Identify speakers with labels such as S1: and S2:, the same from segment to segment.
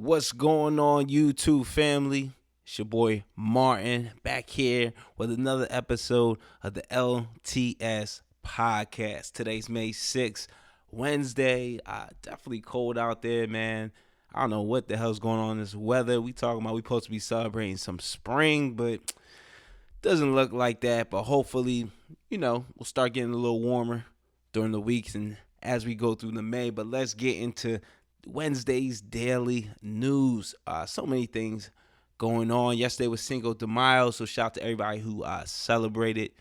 S1: What's going on, YouTube family? It's your boy Martin back here with another episode of the LTS Podcast. Today's May 6th, Wednesday. Definitely cold out there, man. I don't know what the hell's going on in this weather. We supposed to be celebrating some spring, but doesn't look like that. But hopefully, we'll start getting a little warmer during the weeks and as we go through the May. But let's get into Wednesday's daily news. So many things going on. Yesterday was Cinco de Mayo, so shout out to everybody who celebrated.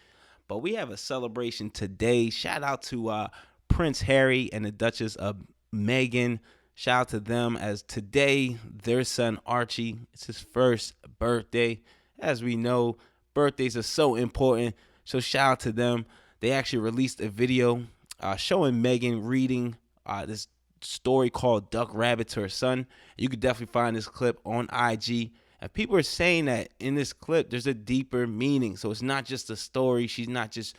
S1: But we have a celebration today. Shout out to Prince Harry and the Duchess of Meghan. Shout out to them as today their son Archie, it's his first birthday. As we know, birthdays are so important, so shout out to them. They actually released a video showing Meghan reading this story called Duck Rabbit to her son. You could definitely find this clip on IG. And people are saying that in this clip, there's a deeper meaning. So it's not just a story. She's not just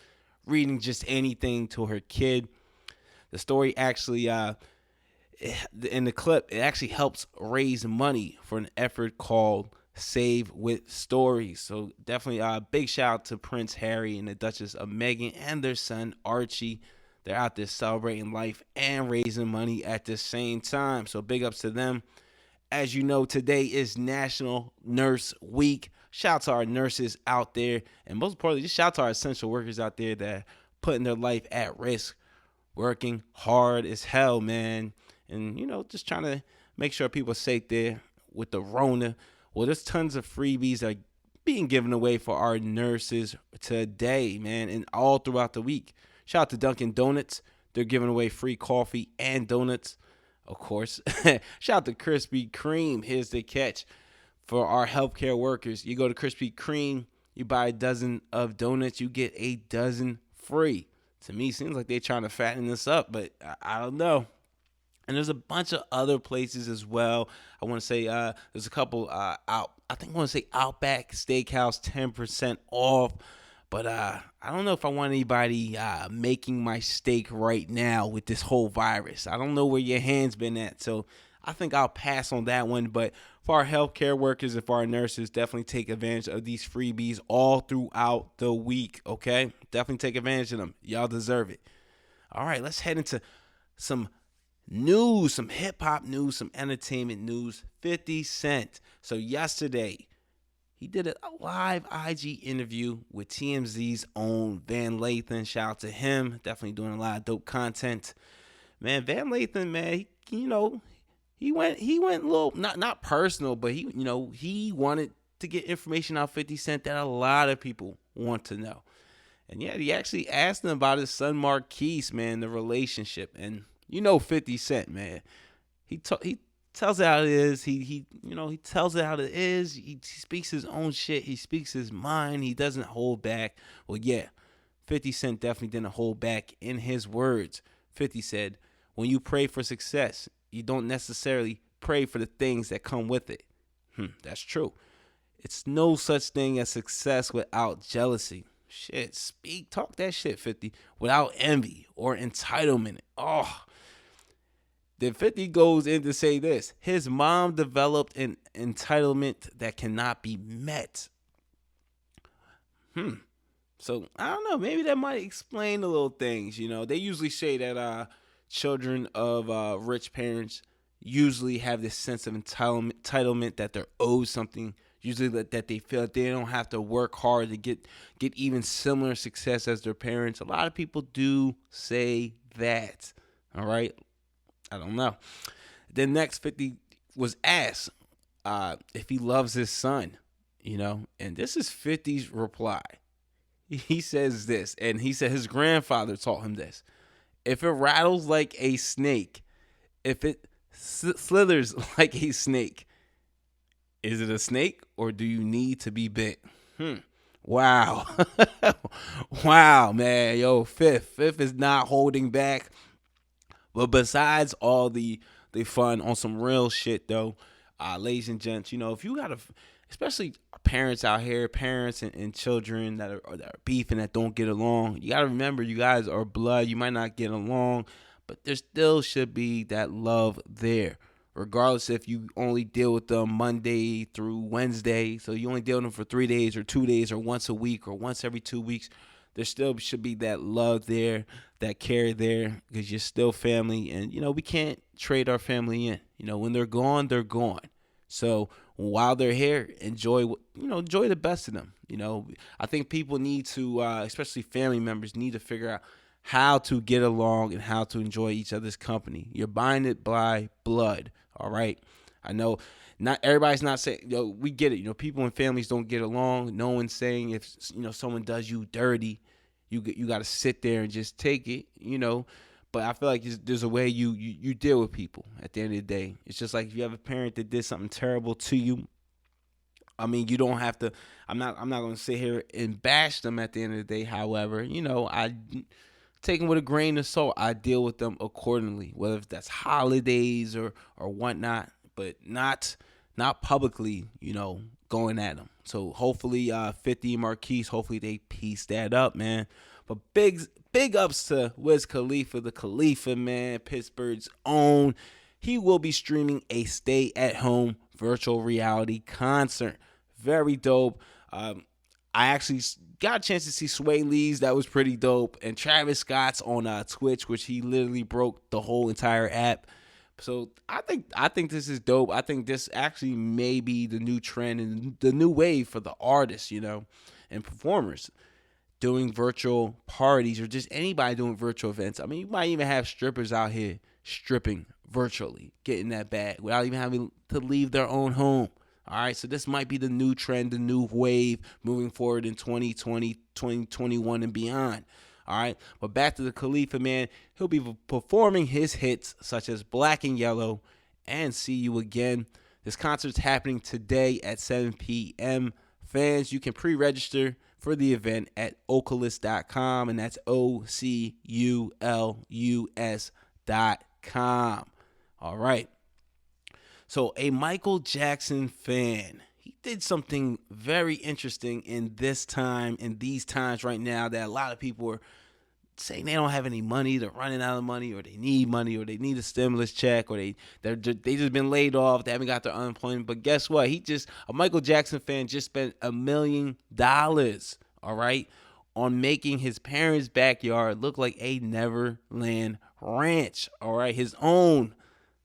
S1: reading just anything to her kid. The story actually, in the clip, it actually helps raise money for an effort called Save with Stories. So definitely a big shout out to Prince Harry and the Duchess of Meghan and their son Archie. They're out there celebrating life and raising money at the same time. So big ups to them. As you know, today is National Nurse Week. Shout out to our nurses out there. And most importantly, just shout out to our essential workers out there that are putting their life at risk, working hard as hell, man. And, just trying to make sure people are safe there with the Rona. Well, there's tons of freebies that are being given away for our nurses today, man, and all throughout the week. Shout out to Dunkin Donuts. They're giving away free coffee and donuts, of course. Shout out to Krispy Kreme. Here's the catch for our healthcare workers. You go to Krispy Kreme, you buy a dozen of donuts, you get a dozen free. To me, seems like they're trying to fatten this up, but I don't know. And there's a bunch of other places as well. I want to say there's a couple Outback Steakhouse 10% off. But I don't know if I want anybody making my steak right now with this whole virus. I don't know where your hand's been at, so I think I'll pass on that one. But for our healthcare workers and for our nurses, definitely take advantage of these freebies all throughout the week, okay? Definitely take advantage of them. Y'all deserve it. All right, let's head into some news, some hip-hop news, some entertainment news. 50 Cent. So yesterday, he did a live IG interview with TMZ's own Van Lathan. Shout out to him. Definitely doing a lot of dope content. Man, Van Lathan, man, he went a little, not personal, but he wanted to get information out of 50 Cent that a lot of people want to know. And yeah, he actually asked him about his son Marquise, man, the relationship. And 50 Cent, man, he tells it how it is. He tells it how it is. He speaks his own shit. He speaks his mind. He doesn't hold back. Well, yeah, 50 Cent definitely didn't hold back in his words. 50 said, when you pray for success, you don't necessarily pray for the things that come with it. That's true. It's no such thing as success without jealousy. Shit, talk that shit, 50, without envy or entitlement. Then 50 goes in to say this. His mom developed an entitlement that cannot be met. So, I don't know. Maybe that might explain the little things. They usually say that children of rich parents usually have this sense of entitlement that they're owed something. Usually that they feel that they don't have to work hard to get even similar success as their parents. A lot of people do say that. All right. I don't know. Then next, 50 was asked if he loves his son, and this is 50's reply. He says this, and he said his grandfather taught him this. If it rattles like a snake, if it slithers like a snake, is it a snake or do you need to be bit? Wow. Wow, man. Yo, Fifth is not holding back. But besides all the fun on some real shit, though, ladies and gents, if you got especially parents out here, parents and children that are beefing, that don't get along, you got to remember you guys are blood. You might not get along, but there still should be that love there. regardless if you only deal with them Monday through Wednesday. So you only deal with them for 3 days or 2 days or once a week or once every 2 weeks. There still should be that love there, that care there, because you're still family. And, we can't trade our family in. When they're gone, they're gone. So while they're here, enjoy the best of them. I think people need to, especially family members, need to figure out how to get along and how to enjoy each other's company. You're buying it by blood, all right? I know not everybody's not saying, we get it. People and families don't get along. No one's saying if, someone does you dirty, you got to sit there and just take it, But I feel like there's a way you deal with people at the end of the day. It's just like if you have a parent that did something terrible to you, I mean, you don't have to. I'm not going to sit here and bash them at the end of the day. However, I take them with a grain of salt. I deal with them accordingly, whether that's holidays or whatnot, but not publicly, going at them. So hopefully, 50 Marquise, hopefully they piece that up, man. But big ups to Wiz Khalifa, the Khalifa, man, Pittsburgh's own. He will be streaming a stay-at-home virtual reality concert. Very dope. I actually got a chance to see Sway Lee's. That was pretty dope. And Travis Scott's on Twitch, which he literally broke the whole entire app. So I think this is dope. I think this actually may be the new trend and the new wave for the artists, and performers doing virtual parties or just anybody doing virtual events. I mean, you might even have strippers out here stripping virtually, getting that bag without even having to leave their own home. All right, so this might be the new trend, the new wave moving forward in 2020, 2021, and beyond. All right, but back to the Khalifa, man. He'll be performing his hits such as Black and Yellow and See You Again. This concert's happening today at 7 p.m. Fans, you can pre-register for the event at Oculus.com, and that's OCULUS.com. All right. So a Michael Jackson fan, he did something very interesting in these times right now that a lot of people are saying they don't have any money, they're running out of money, or they need a stimulus check, or they just been laid off, they haven't got their unemployment. But guess what? A Michael Jackson fan just spent $1 million, all right, on making his parents' backyard look like a Neverland ranch, all right, his own.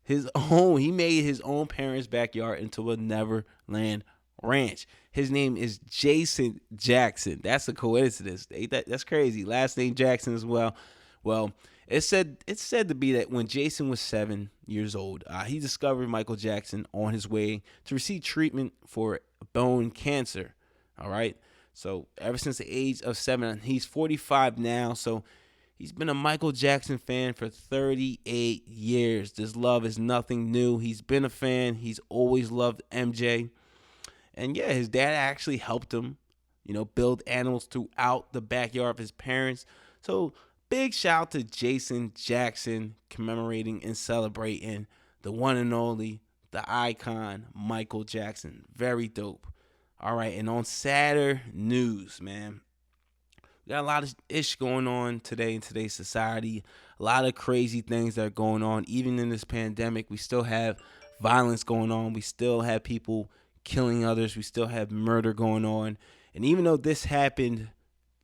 S1: He made his own parents' backyard into a Neverland ranch. His name is Jason Jackson. That's a coincidence. That's crazy. Last name Jackson as well. Well, it's said to be that when Jason was 7 years old, he discovered Michael Jackson on his way to receive treatment for bone cancer. All right. So ever since the age of 7, he's 45 now. So he's been a Michael Jackson fan for 38 years. This love is nothing new. He's been a fan. He's always loved MJ. And yeah, his dad actually helped him, build animals throughout the backyard of his parents. So big shout out to Jason Jackson commemorating and celebrating the one and only, the icon, Michael Jackson. Very dope. All right, and on sadder news, man. We got a lot of ish going on today in today's society. A lot of crazy things that are going on. Even in this pandemic, we still have violence going on. We still have people killing others. We still have murder going on. And even though this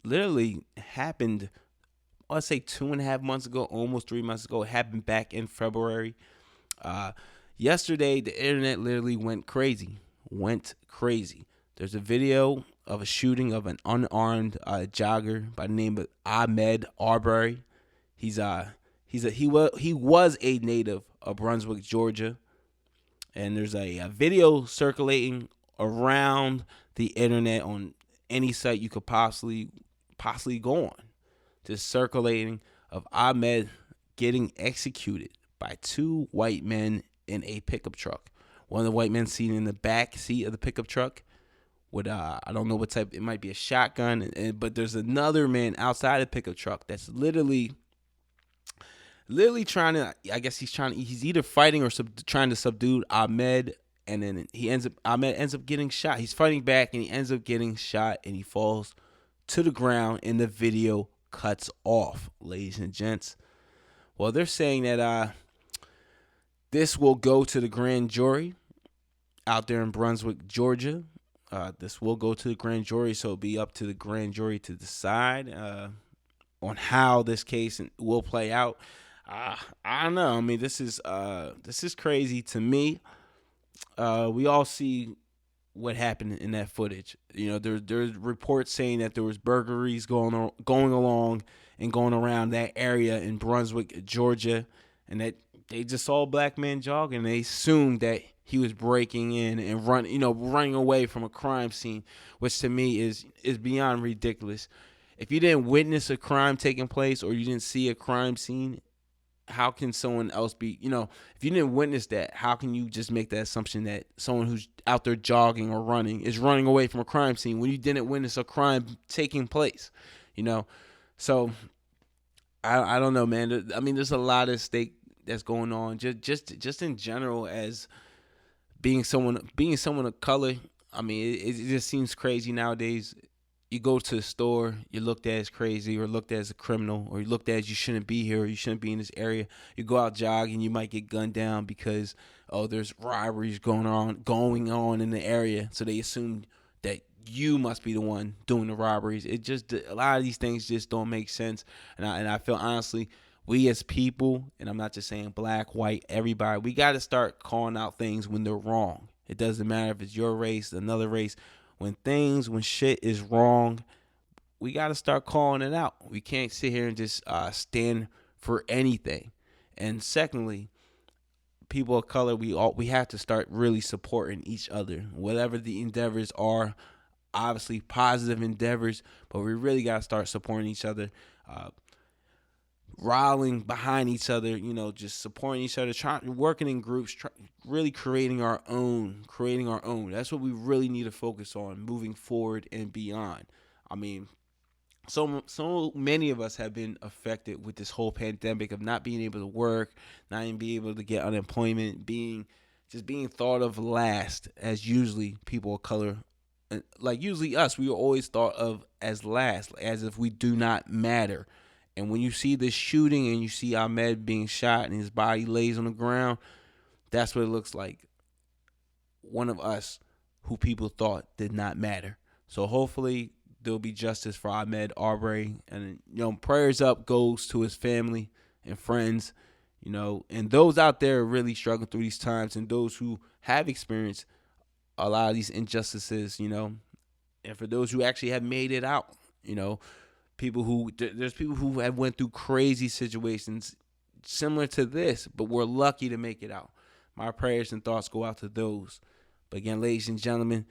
S1: literally happened, I'd say 2.5 months ago, almost 3 months ago, it happened back in February. Yesterday, the internet literally went crazy. There's a video of a shooting of an unarmed jogger by the name of Ahmaud Arbery. He was a native of Brunswick, Georgia, and there's a video circulating around the internet on any site you could possibly go on, just circulating of Ahmaud getting executed by 2 white men in a pickup truck. One of the white men seen in the back seat of the pickup truck with I don't know what type, it might be a shotgun, but there's another man outside the pickup truck that's literally trying to, I guess he's either fighting or trying to subdue Ahmaud, and then Ahmaud ends up getting shot. He's fighting back and he ends up getting shot and he falls to the ground and the video cuts off, ladies and gents. Well, they're saying that This will go to the grand jury out there in Brunswick, Georgia. This will go to the grand jury, so it'll be up to the grand jury to decide on how this case will play out. I don't know. I mean, this is crazy to me. We all see what happened in that footage. You know, there's reports saying that there was burglaries going along and going around that area in Brunswick, Georgia, and that they just saw a black man jogging. And they assumed that he was breaking in and running away from a crime scene, which to me is beyond ridiculous. If you didn't witness a crime taking place or you didn't see a crime scene, how can someone else be, if you didn't witness that, how can you just make that assumption that someone who's out there jogging or running is running away from a crime scene when you didn't witness a crime taking place, So I don't know, man. I mean, there's a lot at stake that's going on just in general as being someone of color. I mean, it just seems crazy nowadays. You go to the store, you're looked at as crazy or looked at as a criminal or you're looked at as you shouldn't be here or you shouldn't be in this area. You go out jogging, you might get gunned down because, there's robberies going on in the area. So they assume that you must be the one doing the robberies. A lot of these things just don't make sense. And I feel honestly, we as people, and I'm not just saying black, white, everybody, we got to start calling out things when they're wrong. It doesn't matter if it's your race, another race. When shit is wrong, we got to start calling it out. We can't sit here and just stand for anything. And secondly, people of color, we have to start really supporting each other. Whatever the endeavors are, obviously positive endeavors, but we really got to start supporting each other, rallying behind each other, just supporting each other, working in groups, really creating our own. That's what we really need to focus on moving forward and beyond. I mean, so many of us have been affected with this whole pandemic of not being able to work, not even being able to get unemployment, being thought of last, as usually people of color, like usually us, we were always thought of as last, as if we do not matter. And when you see this shooting and you see Ahmaud being shot and his body lays on the ground, that's what it looks like. One of us who people thought did not matter. So hopefully there'll be justice for Ahmaud Arbery. And, prayers up goes to his family and friends, and those out there really struggling through these times and those who have experienced a lot of these injustices, and for those who actually have made it out, there's people who have went through crazy situations similar to this, but we're lucky to make it out. My prayers and thoughts go out to those. But again, ladies and gentlemen,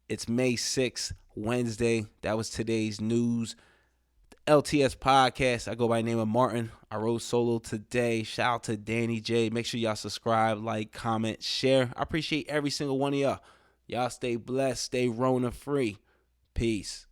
S1: it's May 6th, Wednesday. That was today's news. The LTS Podcast. I go by the name of Martin. I rode solo today. Shout out to Danni J. Make sure y'all subscribe, like, comment, share. I appreciate every single one of y'all. Y'all stay blessed. Stay Rona free. Peace.